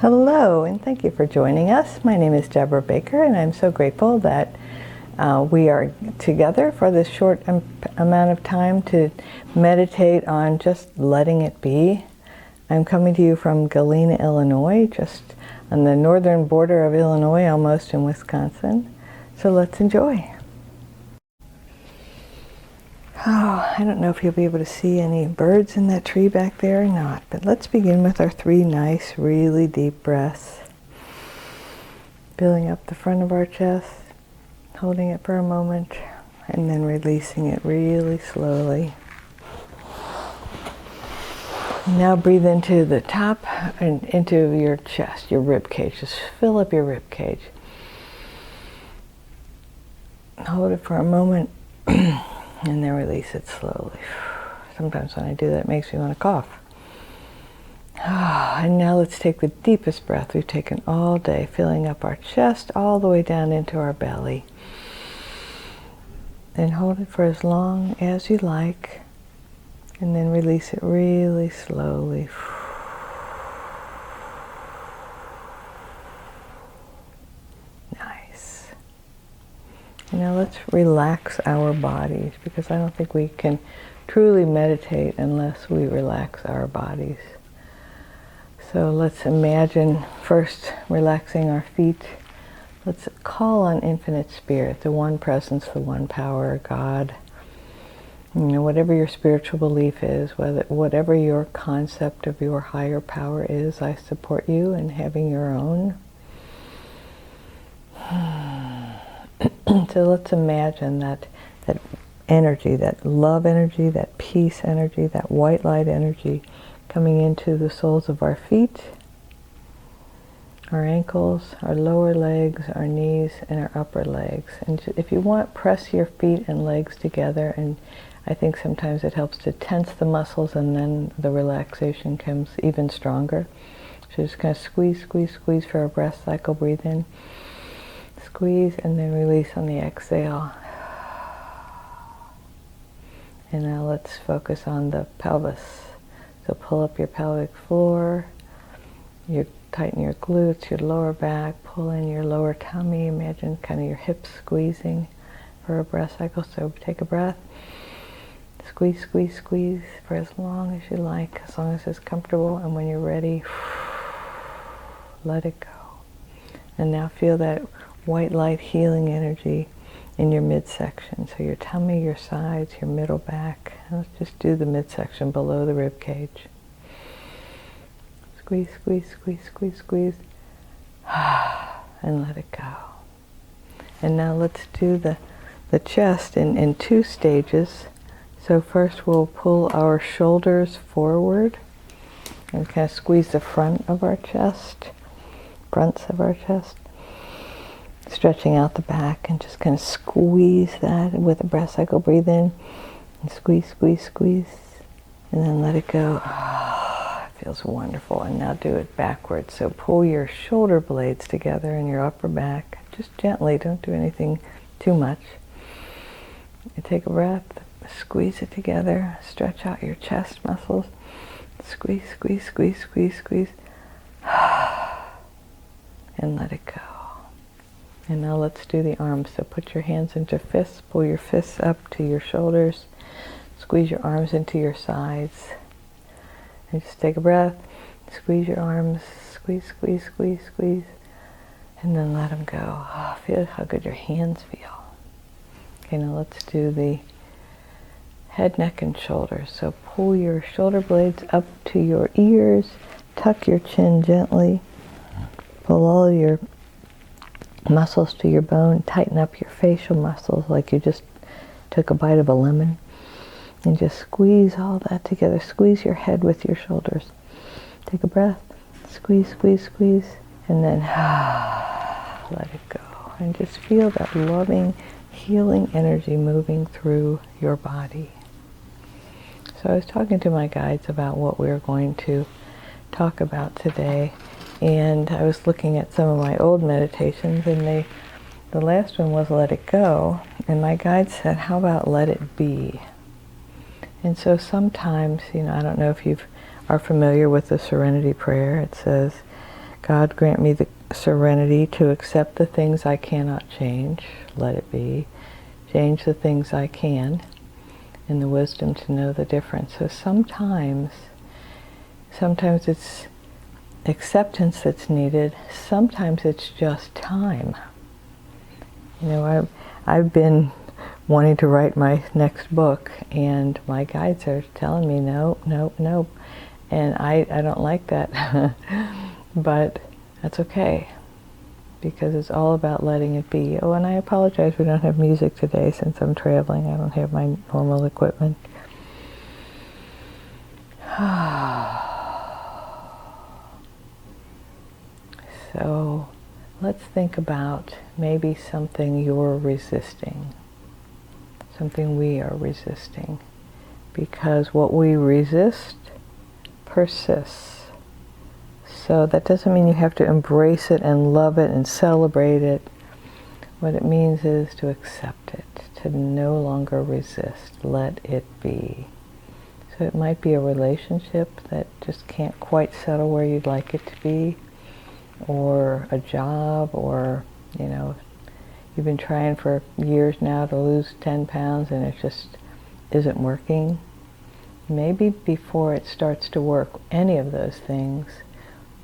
Hello, and thank you for joining us. My name is Debra Baker, and I'm so grateful that we are together for this short amount of time to meditate on just letting it be. I'm coming to you from Galena, Illinois, just on the northern border of Illinois, almost in Wisconsin. So let's enjoy. Oh, I don't know if you'll be able to see any birds in that tree back there or not, but let's begin with our 3 nice, really deep breaths. Filling up the front of our chest, holding it for a moment, and then releasing it really slowly. Now breathe into the top and into your chest, your rib cage. Just fill up your rib cage. Hold it for a moment. And then release it slowly. Sometimes when I do that, it makes me want to cough. And now let's take the deepest breath we've taken all day, filling up our chest all the way down into our belly. Then hold it for as long as you like, and then release it really slowly. Now let's relax our bodies, because I don't think we can truly meditate unless we relax our bodies. So let's imagine first relaxing our feet. Let's call on Infinite Spirit, the one presence, the one power, God. Whatever your spiritual belief is, whatever your concept of your higher power is, I support you in having your own. So let's imagine that energy, that love energy, that peace energy, that white light energy coming into the soles of our feet, our ankles, our lower legs, our knees, and our upper legs. And if you want, press your feet and legs together, and I think sometimes it helps to tense the muscles, and then the relaxation comes even stronger. So just kind of squeeze, squeeze, squeeze for a breath cycle. Breathe in. Squeeze and then release on the exhale. And now let's focus on the pelvis. So pull up your pelvic floor, you tighten your glutes, your lower back, pull in your lower tummy, imagine kind of your hips squeezing for a breath cycle. So take a breath, squeeze, squeeze, squeeze for as long as you like, as long as it's comfortable, and when you're ready, let it go. And now feel that white light healing energy in your midsection. So your tummy, your sides, your middle back. Let's just do the midsection below the rib cage. Squeeze, squeeze, squeeze, squeeze, squeeze. And let it go. And now let's do the chest in 2 stages. So first we'll pull our shoulders forward and kind of squeeze the front of our chest, fronts of our chest. Stretching out the back and just kind of squeeze that with a breath cycle. Breathe in and squeeze, squeeze, squeeze, and then let it go. It feels wonderful. And now do it backwards. So pull your shoulder blades together in your upper back. Just gently, don't do anything too much. You take a breath, squeeze it together, stretch out your chest muscles. Squeeze, squeeze, squeeze, squeeze, squeeze. And let it go. And now let's do the arms. So put your hands into fists, pull your fists up to your shoulders, squeeze your arms into your sides. And just take a breath, squeeze your arms, squeeze, squeeze, squeeze, squeeze, and then let them go. Feel how good your hands feel. Okay, now let's do the head, neck, and shoulders. So pull your shoulder blades up to your ears, tuck your chin gently, pull all your muscles to your bone, tighten up your facial muscles like you just took a bite of a lemon, and just squeeze all that together. Squeeze your head with your shoulders. Take a breath, squeeze, squeeze, squeeze, and then let it go. And just feel that loving, healing energy moving through your body. So I was talking to my guides about what we're going to talk about today. And I was looking at some of my old meditations, and the last one was Let It Go. And my guide said, how about let it be? And so sometimes, I don't know if you are familiar with the Serenity Prayer. It says, God grant me the serenity to accept the things I cannot change, let it be. Change the things I can, and the wisdom to know the difference. So sometimes it's acceptance that's needed. Sometimes it's just time. You know, I've been wanting to write my next book, and my guides are telling me no, no, no. And I don't like that. But that's okay, because it's all about letting it be. Oh, and I apologize we don't have music today since I'm traveling. I don't have my normal equipment. So let's think about maybe something you're resisting, something we are resisting, because what we resist persists. So that doesn't mean you have to embrace it and love it and celebrate it. What it means is to accept it, to no longer resist, let it be. So it might be a relationship that just can't quite settle where you'd like it to be, or a job, or, you know, you've been trying for years now to lose 10 pounds and it just isn't working. Maybe before it starts to work, any of those things,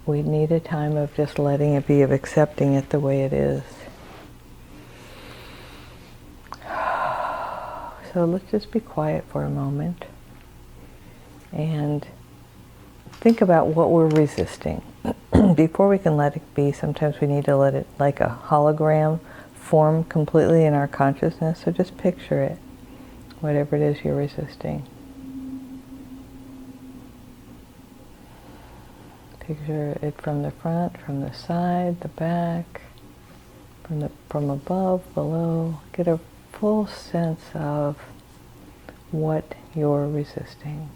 we need a time of just letting it be, of accepting it the way it is. So let's just be quiet for a moment and think about what we're resisting. Before we can let it be, sometimes we need to let it, like a hologram, form completely in our consciousness. So just picture it, whatever it is you're resisting. Picture it from the front, from the side, the back, from above, below. Get a full sense of what you're resisting.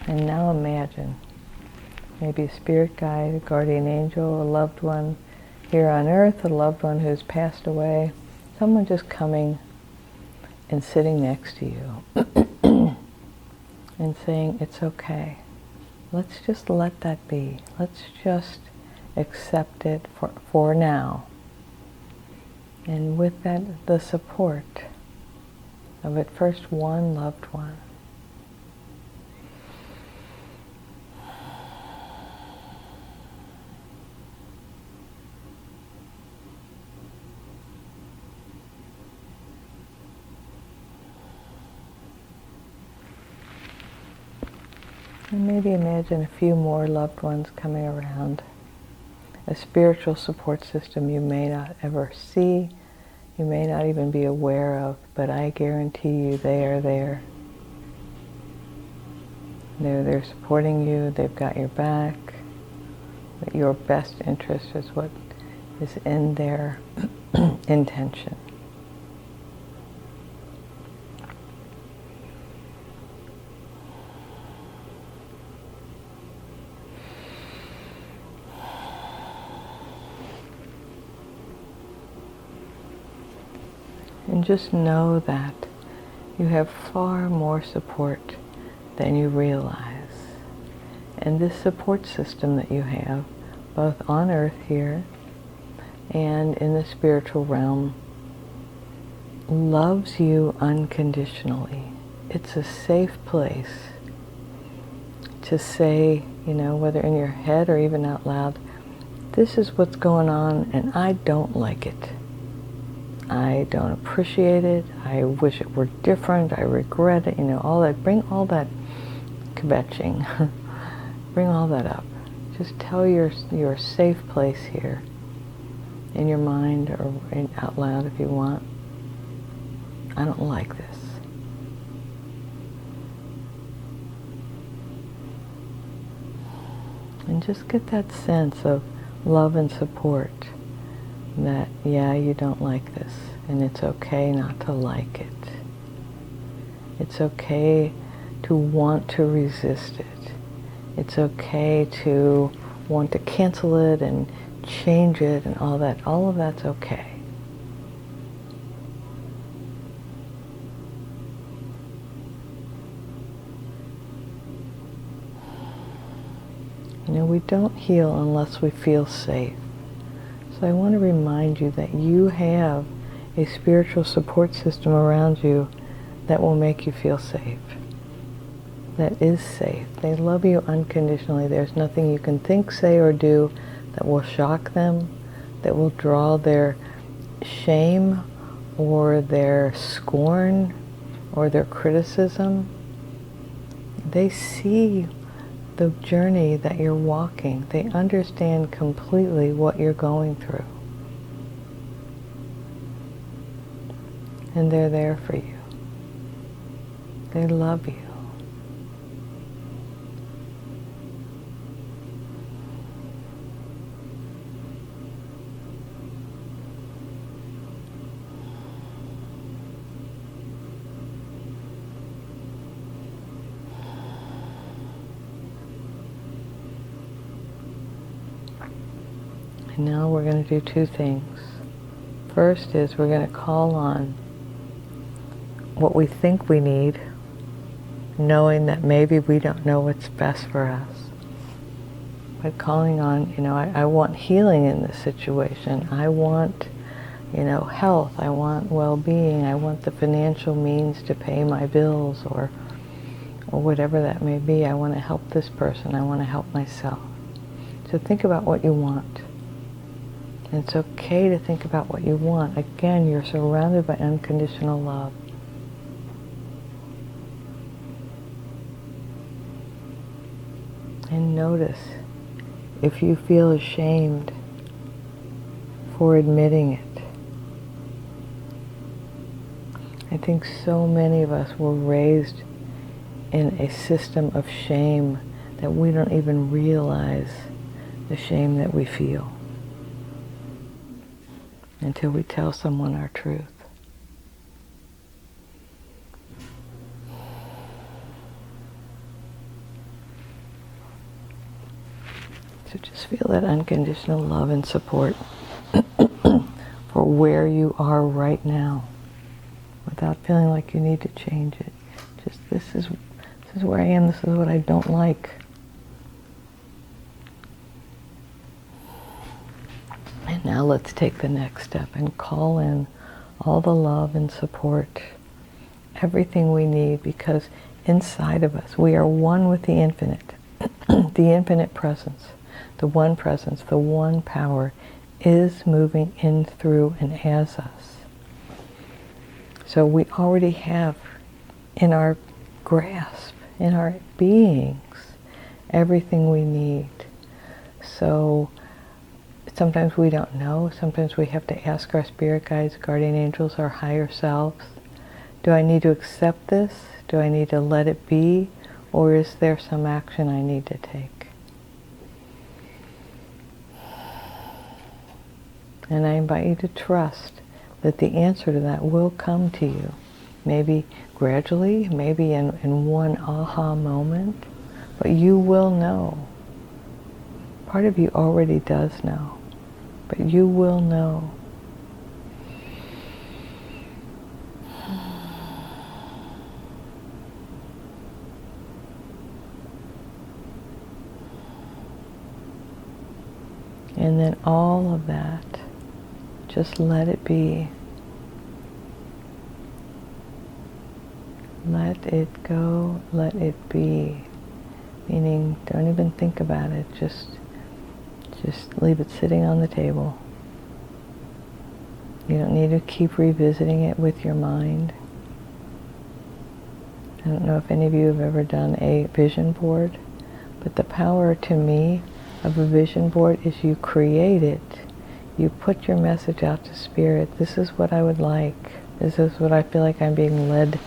And now imagine maybe a spirit guide, a guardian angel, a loved one here on earth, a loved one who's passed away, someone just coming and sitting next to you and saying, it's okay. Let's just let that be. Let's just accept it for now. And with that, the support of at first one loved one. And maybe imagine a few more loved ones coming around. A spiritual support system you may not ever see, you may not even be aware of, but I guarantee you they are there. They're there supporting you, they've got your back. That your best interest is what is in their intention. And just know that you have far more support than you realize. And this support system that you have, both on earth here and in the spiritual realm, loves you unconditionally. It's a safe place to say, you know, whether in your head or even out loud, this is what's going on and I don't like it. I don't appreciate it. I wish it were different. I regret it. You know, all that. Bring all that kvetching. Bring all that up. Just tell your safe place here, in your mind or out loud if you want. I don't like this. And just get that sense of love and support. That, yeah, you don't like this, and it's okay not to like it. It's okay to want to resist it. It's okay to want to cancel it and change it and all that. All of that's okay. You know, we don't heal unless we feel safe. So I want to remind you that you have a spiritual support system around you that will make you feel safe. That is safe. They love you unconditionally. There's nothing you can think, say, or do that will shock them, that will draw their shame or their scorn or their criticism. They see the journey that you're walking. They understand completely what you're going through. And they're there for you. They love you. And now we're going to do two things. First is we're going to call on what we think we need, knowing that maybe we don't know what's best for us. But calling on, I want healing in this situation. I want, health. I want well-being. I want the financial means to pay my bills or whatever that may be. I want to help this person. I want to help myself. So think about what you want. And it's okay to think about what you want. Again, you're surrounded by unconditional love. And notice if you feel ashamed for admitting it. I think so many of us were raised in a system of shame that we don't even realize the shame that we feel until we tell someone our truth. So just feel that unconditional love and support for where you are right now without feeling like you need to change it. Just this is where I am, this is what I don't like. And now let's take the next step and call in all the love and support, everything we need, because inside of us we are one with the infinite, the infinite presence. The one presence, the one power is moving in, through, and as us. So we already have in our grasp, in our beings, everything we need. So sometimes we don't know. Sometimes we have to ask our spirit guides, guardian angels, our higher selves, do I need to accept this? Do I need to let it be? Or is there some action I need to take? And I invite you to trust that the answer to that will come to you. Maybe gradually, maybe in one aha moment, but you will know. Part of you already does know, but you will know. And then all of that, just let it be. Let it go, let it be. Meaning, don't even think about it. Just leave it sitting on the table. You don't need to keep revisiting it with your mind. I don't know if any of you have ever done a vision board, but the power to me of a vision board is you create it. You put your message out to spirit. This is what I would like. This is what I feel like I'm being led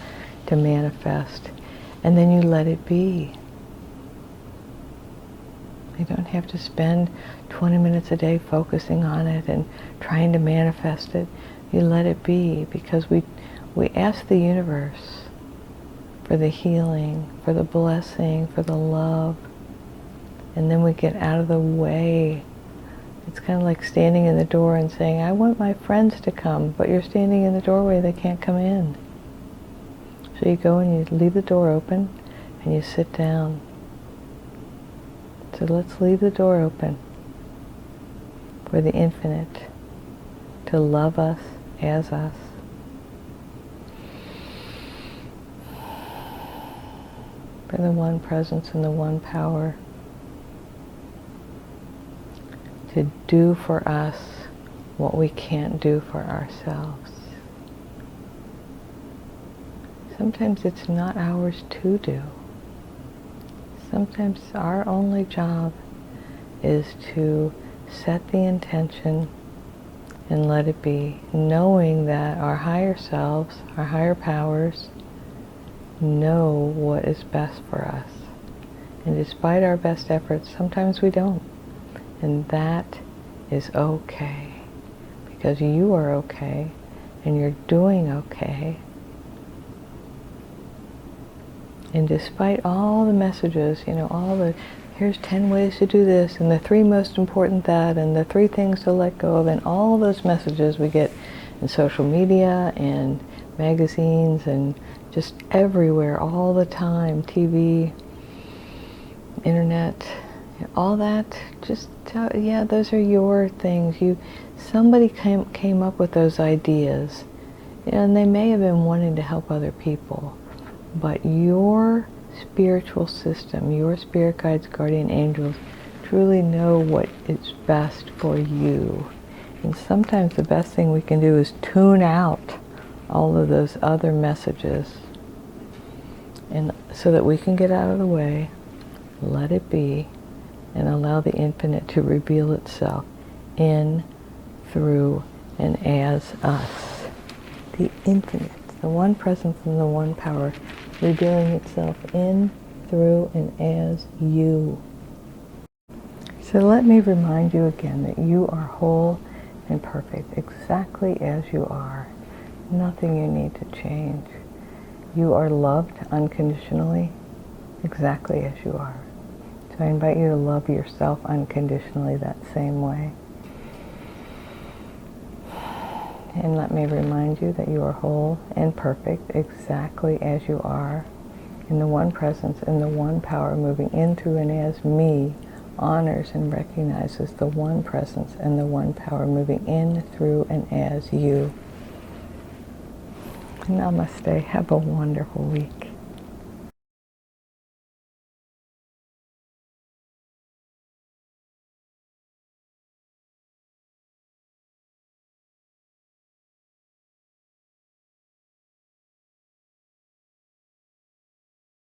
to manifest. And then you let it be. You don't have to spend 20 minutes a day focusing on it and trying to manifest it. You let it be, because we ask the universe for the healing, for the blessing, for the love. And then we get out of the way. It's kind of like standing in the door and saying, I want my friends to come, but you're standing in the doorway, they can't come in. So you go and you leave the door open and you sit down. So let's leave the door open for the infinite to love us as us. For the one presence and the one power to do for us what we can't do for ourselves. Sometimes it's not ours to do. Sometimes our only job is to set the intention and let it be, knowing that our higher selves, our higher powers, know what is best for us. And despite our best efforts, sometimes we don't. And that is okay, because you are okay, and you're doing okay. And despite all the messages, here's 10 ways to do this, and the 3 most important that, and the 3 things to let go of, and all those messages we get in social media and magazines and just everywhere, all the time, TV, internet, all that, just, those are your things. Somebody came up with those ideas, and they may have been wanting to help other people, but your spiritual system, your spirit guides, guardian angels, truly know what is best for you. And sometimes the best thing we can do is tune out all of those other messages, and so that we can get out of the way, let it be, and allow the infinite to reveal itself in, through, and as us. The infinite, the one presence and the one power, revealing itself in, through, and as you. So let me remind you again that you are whole and perfect, exactly as you are. Nothing you need to change. You are loved unconditionally, exactly as you are. So I invite you to love yourself unconditionally that same way. And let me remind you that you are whole and perfect, exactly as you are, in the one presence and the one power moving in, through, and as me honors and recognizes the one presence and the one power moving in, through, and as you. Namaste. Have a wonderful week.